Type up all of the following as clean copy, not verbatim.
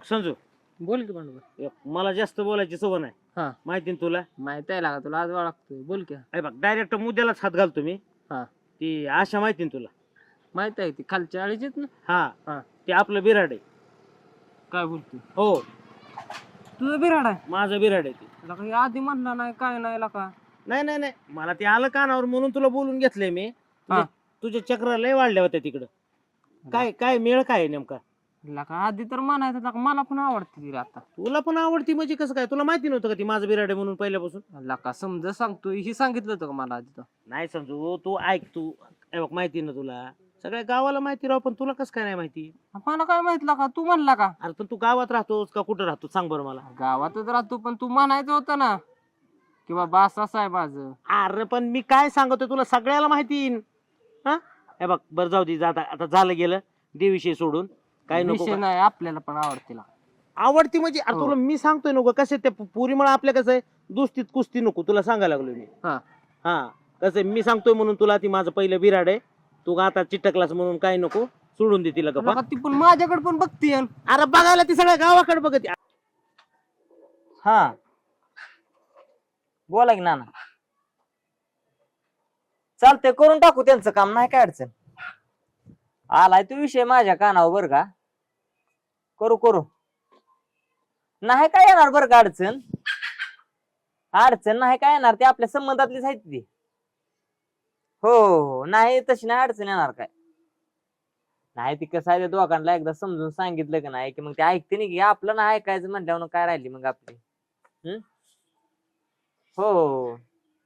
संजू, बोल की पांडुबा. मला जास्त बोलायची सवय नाही. हा. माहिती ना तुला. माहित आहे लागा तुला आज लागतोय. बोल की. बघ डायरेक्ट मुद्द्यालाच हात घालतो मी. हा. ती आशा माहिती ना तुला. माहित आहे ती खालच्या आळीचीच ना. हा. ते आपलं बिराड आहे. काय बोलतो हो, तुझं बिराड आहे. माझं बिराड आहे ते. लका आधी म्हणला नाही काय नाही लका. नाही मला ते आलं कानावर म्हणून तुला बोलून घेतलंय मी. तुझ्या चक्र लय वाढल्या होत्या तिकडं. काय मेळ काय आहे नेमका. लका आधी तर म्हणायचं लका मला पण आवडते ती आता. तुला पण आवडती म्हणजे कसं काय. तुला माहिती नव्हतं का ती माझं बिराड आहे म्हणून पहिल्यापासून. लका समज सांगतोय ही सांगितलं होतं का मला आधी तर. नाही समजू तू ऐक तू. बघ माहिती ना तुला. सगळ्या गावाला माहिती राव पण तुला कसं काय नाही माहिती. मला काय माहित का तू म्हणला का. अरे पण तू गावात राहतोस का कुठं राहतो सांग बरं मला. गावातच राहतो पण तू म्हणायचं होतं ना की बाबा असं आहे माझं. अरे पण मी काय सांगतोय तुला सगळ्याला माहिती. हा हे बघ बरं जाऊ दे आता झालं गेलं देविषयी सोडून. काय नको विषय नाही आपल्याला पण आवडते. आवडती म्हणजे अरे तुला मी सांगतोय नको कसं ते पुरी मला आपल्या कसं आहे दुस्तीत कुस्ती नको तुला सांगायला लागलो मी. हा कसं मी सांगतोय म्हणून तुला ती माझं पहिलं बिराड आहे. तू आता चिटकलास म्हणून काय नको सोडून दे तिला गप्पा. ती पण माझ्याकडे पण बघते. अरे बघायला ती सगळ्या गावाकडे बघत. हा बोला की नाना. चालतंय करून टाकू त्यांचं काम नाही काय अडचण. आलाय तो विषय माझ्या कानावर बर का. करू नाही काय येणार बरं का अडचण. अडचण नाही काय येणार ते आपल्या संबंधातलीच आहेत ती. हो नाही तशी नाही अडचण येणार काय. नाही ती कसं आहे दोघांना एकदा समजून सांगितलं का नाही की मग ते ऐकते नाही की आपलं नाही ऐकायचं म्हणल्यावर काय राहिली मग आपली. हो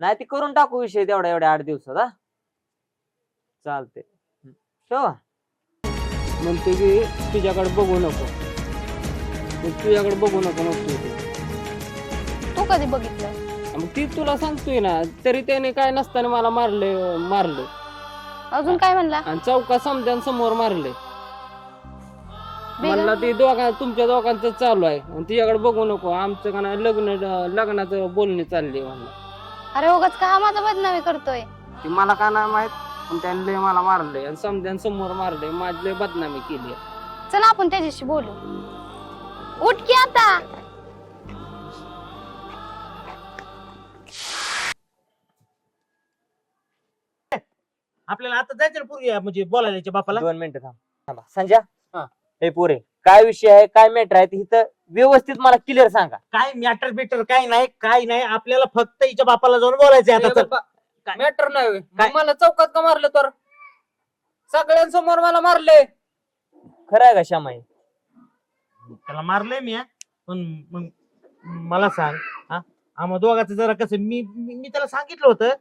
नाही ती करून टाकू विषय एवढ्या 8 दिवसात. हा चालते ठेवा. म्हणतो की तुझ्याकडे बघू नको. तुझ्याकडे बघू नको म्हणतो. तू कधी बघितलं. मग ती तुला सांगतोय ना तरी त्याने काय नसताना मला मारले अजून काय म्हणला. आणि चौका समोर मारले. म्हणला ती तुमच्या दोघांचं चालू आहे आणि तिच्याकडे बघू नको. आमचं का नाही लग्नाचं बोलणी चालली म्हणलं. अरे उगाच का माझा बदनामी करतोय. ती मला का नाही माहित पण त्यांनी लय मला मारले आणि समोर मारले. माझी लय बदनामी केली. चला आपण त्याच्याशी बोलू. उठ की आता. आपल्याला आता जायचं ना पूर्वी म्हणजे बोलायला याच्या बापाला. 2 मिनिटं थांबा. संजय हे पुरे काय विषय आहे काय मॅटर आहे इथं व्यवस्थित मला क्लिअर सांगा. काय मॅटर बिटर काय नाही आपल्याला फक्त हिच्या बापाला जाऊन बोलायचंय आता. काय? मॅटर नाही काय? मला चौकात का मारलं तर सगळ्यांसमोर मला मारले. खरं आहे का श्यामाई. त्याला मारलंय मी पण मग मला सांग. आम्हा दोघांचं जरा कसं मी त्याला सांगितलं होतं